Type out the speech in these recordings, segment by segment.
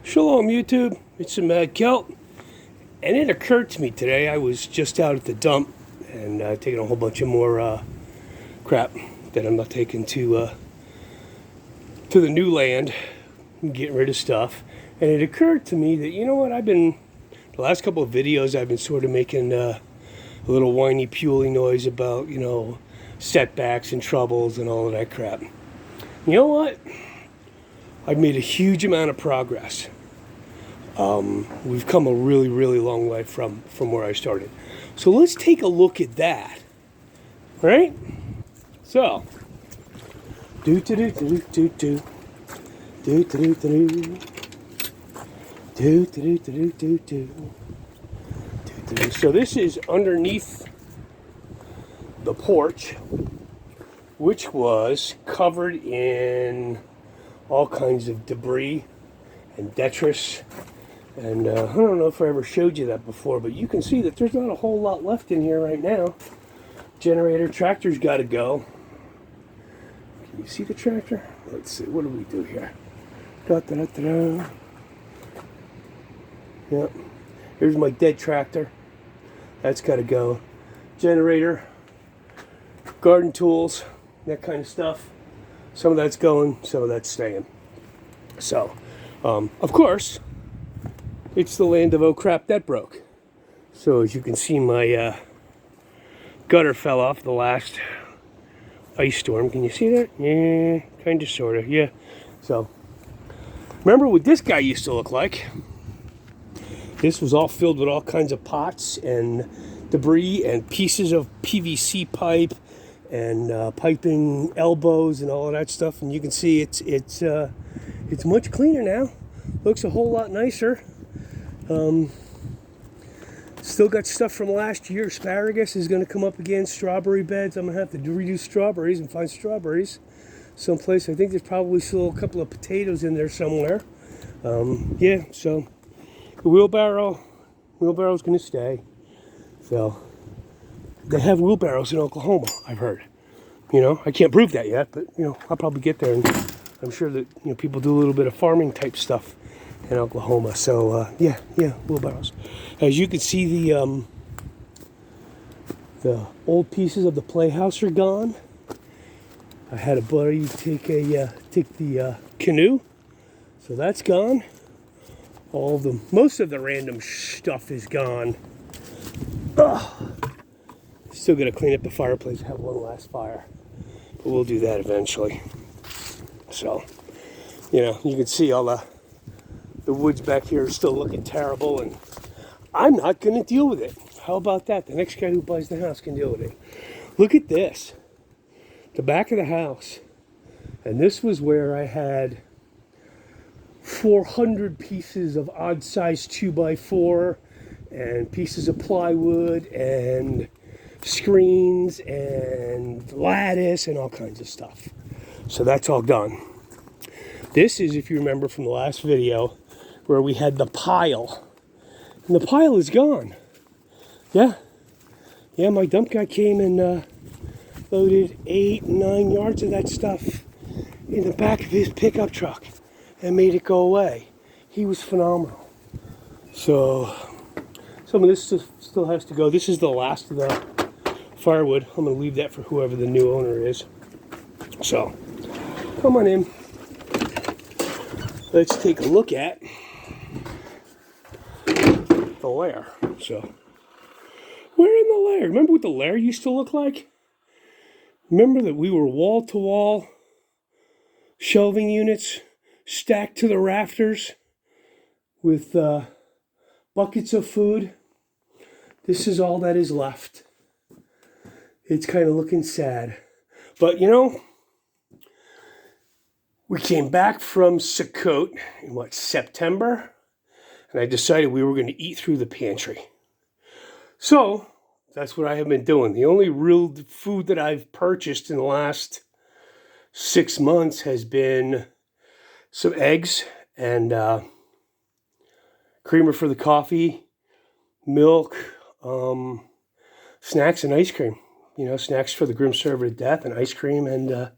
Shalom YouTube, it's the Mad Celt, and it occurred to me today, I was just out at the dump and taking a whole bunch of more crap that I'm not taking to the new land, getting rid of stuff, and it occurred to me that, you know what, the last couple of videos I've been sort of making a little whiny puling noise about, setbacks and troubles and all of that crap. You know what? I've made a huge amount of progress. We've come a really, really long way from where I started. So let's take a look at that. Right? So, so this is underneath the porch, which was covered in all kinds of debris and detritus. And I don't know if I ever showed you that before, but you can see that there's not a whole lot left in here right now. Generator, tractor's got to go. Can you see the tractor? Let's see, what do we do here? Da-da-da-da-da. Yep. Here's my dead tractor. That's got to go. Generator, garden tools, that kind of stuff. Some of that's going, some of that's staying. So, of course, it's the land of oh crap that broke. So as you can see, my gutter fell off the last ice storm. Can you see that? Yeah, kind of, sort of, yeah. So, remember what this guy used to look like? This was all filled with all kinds of pots and debris and pieces of PVC pipe and piping elbows and all of that stuff. And you can see it's much cleaner now. Looks a whole lot nicer. Still got stuff from last year. Asparagus is going to come up again. Strawberry beds. I'm going to have to redo strawberries and find strawberries someplace. I think there's probably still a couple of potatoes in there somewhere. Yeah, so the wheelbarrow's going to stay. So they have wheelbarrows in Oklahoma, I've heard. I can't prove that yet, but I'll probably get there, and I'm sure that people do a little bit of farming type stuff in Oklahoma. So yeah, wheelbarrows. As you can see, the old pieces of the playhouse are gone. I had a buddy take the canoe, so that's gone. Most of the random stuff is gone. Still got to clean up the fireplace. Have one last fire, but we'll do that eventually. So, you can see all the woods back here are still looking terrible, and I'm not going to deal with it. How about that? The next guy who buys the house can deal with it. Look at this. The back of the house. And this was where I had 400 pieces of odd-sized 2x4 and pieces of plywood and screens and lattice and all kinds of stuff. So that's all done. This is, if you remember from the last video, where we had the pile. And the pile is gone. Yeah, my dump guy came and loaded 8-9 yards of that stuff in the back of his pickup truck and made it go away. He was phenomenal. So some of this still has to go. This is the last of the firewood. I'm going to leave that for whoever the new owner is. So, come on in. Let's take a look at the lair. So, we're in the lair. Remember what the lair used to look like? Remember that we were wall-to-wall shelving units stacked to the rafters with buckets of food? This is all that is left. It's kind of looking sad. But, we came back from Sukkot in, September? And I decided we were going to eat through the pantry. So, that's what I have been doing. The only real food that I've purchased in the last 6 months has been some eggs and creamer for the coffee, milk, snacks and ice cream. Snacks for the grim server to death and ice cream. And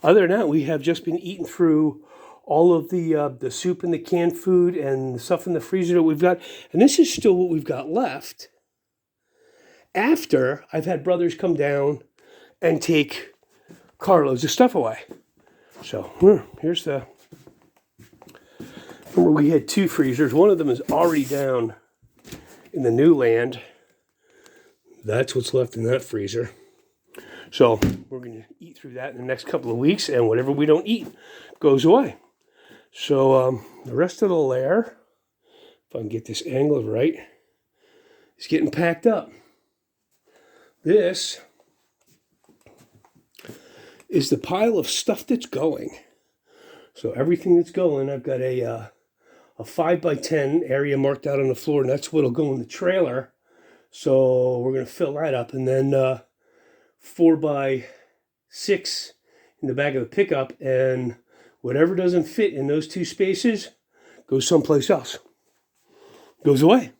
other than that, we have just been eating through all of the soup and the canned food and the stuff in the freezer that we've got. And this is still what we've got left after I've had brothers come down and take carloads of stuff away. So here's the... Remember, we had 2 freezers. One of them is already down in the new land. That's what's left in that freezer. So we're going to eat through that in the next couple of weeks, and whatever we don't eat goes away. So the rest of the lair, if I can get this angled right, is getting packed up. This is the pile of stuff that's going. So everything that's going, I've got a 5x10 area marked out on the floor, and that's what'll go in the trailer. So we're going to fill that up, and then 4x6 in the back of the pickup, and whatever doesn't fit in those 2 spaces goes someplace else. Goes away.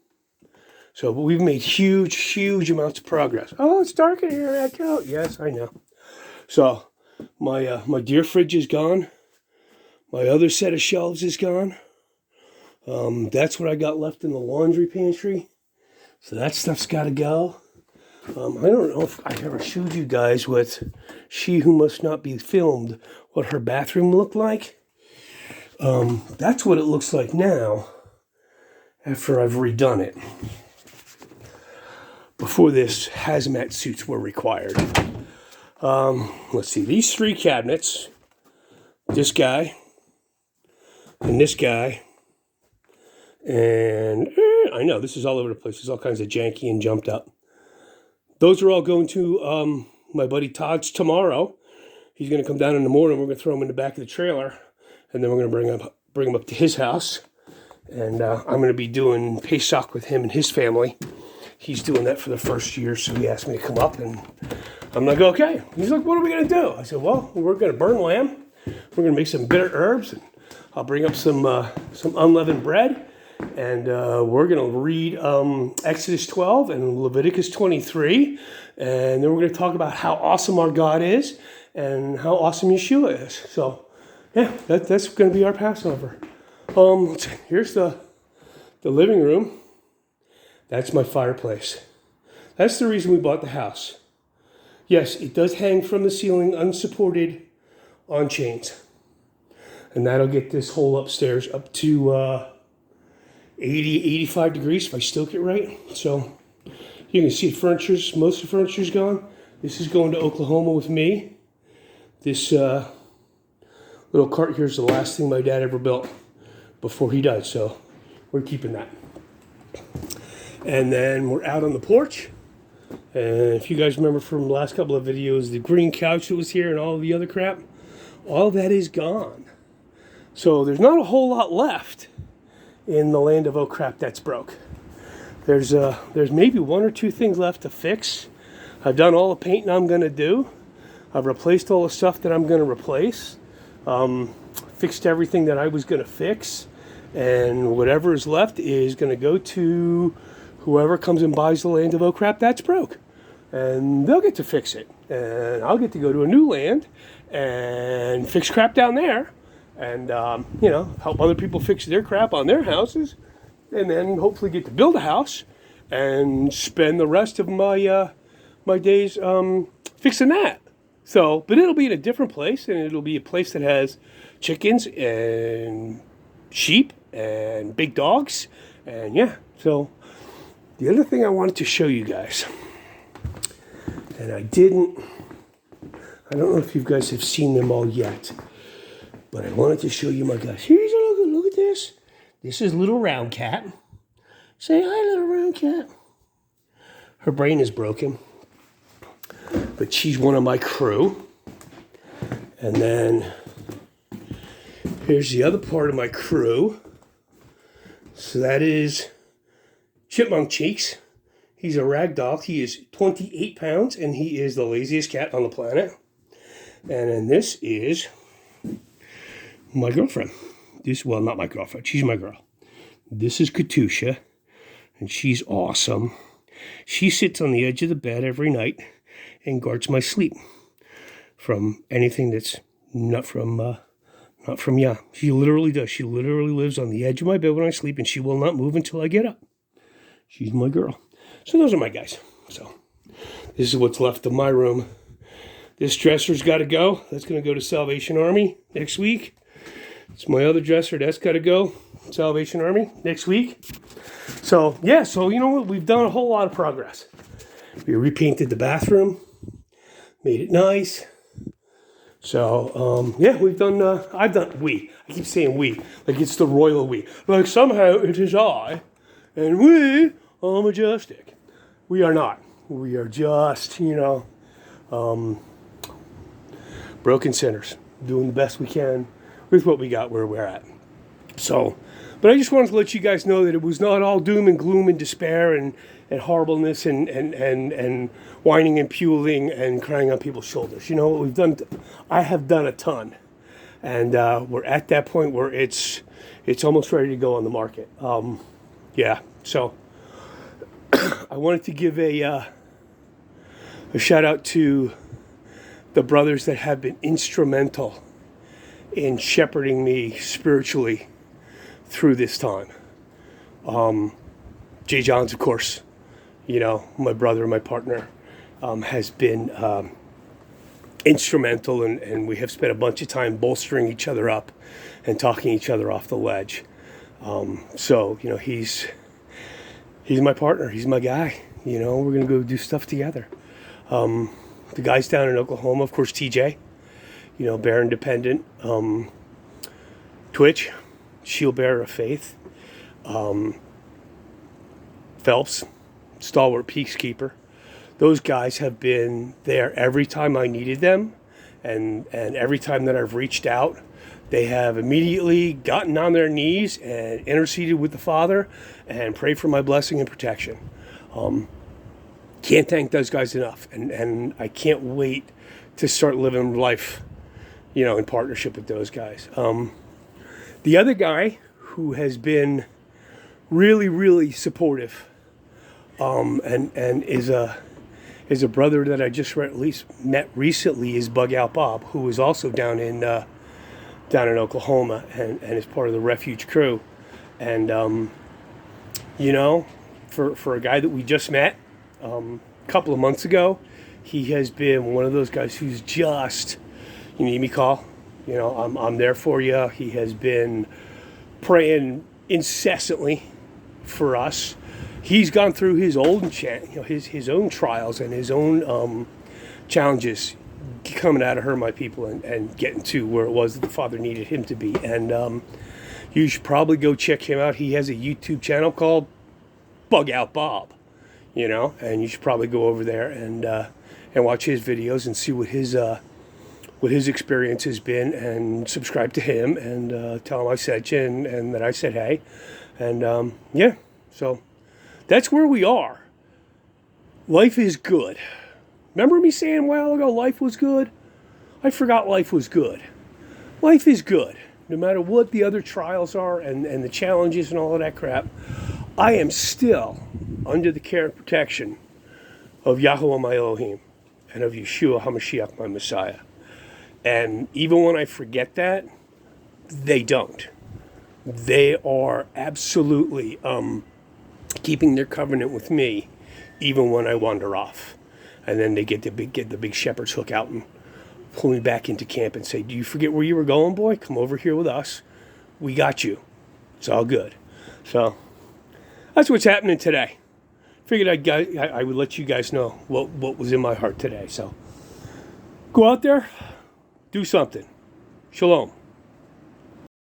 So but we've made huge amounts of progress. Oh, it's dark in here, Echo. Yes, I know. So my deer fridge is gone. My other set of shelves is gone. That's what I got left in the laundry pantry. So that stuff's got to go. I don't know if I ever showed you guys what She Who Must Not Be Filmed, what her bathroom looked like. That's what it looks like now after I've redone it. Before this, hazmat suits were required. Let's see, these 3 cabinets, this guy, and this guy, and I know this is all over the place. There's all kinds of janky and jumped up. Those are all going to my buddy Todd's tomorrow. He's going to come down in the morning. We're going to throw them in the back of the trailer, and then we're going to bring him up to his house. And I'm going to be doing Pesach with him and his family. He's doing that for the first year, so he asked me to come up, and I'm like, okay. He's like, what are we going to do? I said, well, we're going to burn lamb. We're going to make some bitter herbs, and I'll bring up some unleavened bread, and we're going to read Exodus 12 and Leviticus 23, and then we're going to talk about how awesome our God is and how awesome Yeshua is. So, yeah, that's going to be our Passover. Here's the living room. That's my fireplace. That's the reason we bought the house. Yes, it does hang from the ceiling unsupported on chains. And that'll get this whole upstairs up to 80, 85 degrees if I stoke it right. So you can see most of the furniture's gone. This is going to Oklahoma with me. This little cart here is the last thing my dad ever built before he died. So we're keeping that. And then we're out on the porch. And if you guys remember from the last couple of videos, the green couch that was here and all the other crap, all that is gone. So there's not a whole lot left in the land of oh crap, that's broke. There's maybe 1 or 2 things left to fix. I've done all the painting I'm going to do. I've replaced all the stuff that I'm going to replace. Fixed everything that I was going to fix. And whatever is left is going to go to whoever comes and buys the land of oh crap, that's broke. And they'll get to fix it. And I'll get to go to a new land and fix crap down there. And, help other people fix their crap on their houses. And then hopefully get to build a house and spend the rest of my my days fixing that. So, but it'll be in a different place. And it'll be a place that has chickens and sheep and big dogs. And yeah, so the other thing I wanted to show you guys, and I don't know if you guys have seen them all yet, but I wanted to show you my guys. Here's a look at this. This is little round cat. Say hi, little round cat. Her brain is broken, but she's one of my crew. And then here's the other part of my crew. So that is Chipmunk Cheeks. He's a ragdoll. He is 28 pounds, and he is the laziest cat on the planet. And then this is my girlfriend. Well, not my girlfriend. She's my girl. This is Katusha, and she's awesome. She sits on the edge of the bed every night and guards my sleep from anything that's not from Not from ya. She literally does. She literally lives on the edge of my bed when I sleep, and she will not move until I get up. She's my girl. So those are my guys. So this is what's left of my room. This dresser's got to go. That's going to go to Salvation Army next week. It's my other dresser. That's got to go. Salvation Army next week. So, yeah. So, you know what? We've done a whole lot of progress. We repainted the bathroom. Made it nice. So, yeah, we've done, I keep saying we, like it's the royal we. Like somehow it is I, and we are majestic. We are not. We are just, broken sinners, doing the best we can with what we got where we're at. So, but I just wanted to let you guys know that it was not all doom and gloom and despair and horribleness and whining and puling and crying on people's shoulders. You know what we've done? I have done a ton, and we're at that point where it's almost ready to go on the market. Yeah. So I wanted to give a shout out to the brothers that have been instrumental in shepherding me spiritually through this time. Jay Johns, of course, my brother, my partner, has been instrumental, and we have spent a bunch of time bolstering each other up and talking each other off the ledge. So, he's my partner. He's my guy. We're going to go do stuff together. The guys down in Oklahoma, of course, TJ, Bear Independent, Twitch, Shield Bearer of Faith, Phelps, Stalwart Peacekeeper. Those guys have been there every time I needed them, and every time that I've reached out, they have immediately gotten on their knees and interceded with the Father and prayed for my blessing and protection. Can't thank those guys enough, and I can't wait to start living life, in partnership with those guys. The other guy who has been really, really supportive, and is a brother that I just met recently, is Bug Out Bob, who is also down in Oklahoma and is part of the Refuge crew. And for a guy that we just met a couple of months ago, he has been one of those guys who's just, you need me, call. I'm there for you. He has been praying incessantly for us. He's gone through his own his own trials and his own challenges coming out of her, my people, and getting to where it was that the Father needed him to be. And you should probably go check him out. He has a YouTube channel called Bug Out Bob, and you should probably go over there and watch his videos and see what his experience has been, and subscribe to him, and tell him I sent you and that I said hey. And yeah, so that's where we are. Life is good. Remember me saying a while ago life was good? I forgot life was good. Life is good. No matter what the other trials are and the challenges and all of that crap, I am still under the care and protection of Yahweh my Elohim and of Yeshua HaMashiach my Messiah. And even when I forget that, they don't. They are absolutely keeping their covenant with me, even when I wander off. And then they get the big shepherd's hook out and pull me back into camp and say, "Do you forget where you were going, boy? Come over here with us. We got you. It's all good." So that's what's happening today. Figured I would let you guys know what was in my heart today. So go out there, do something. Shalom.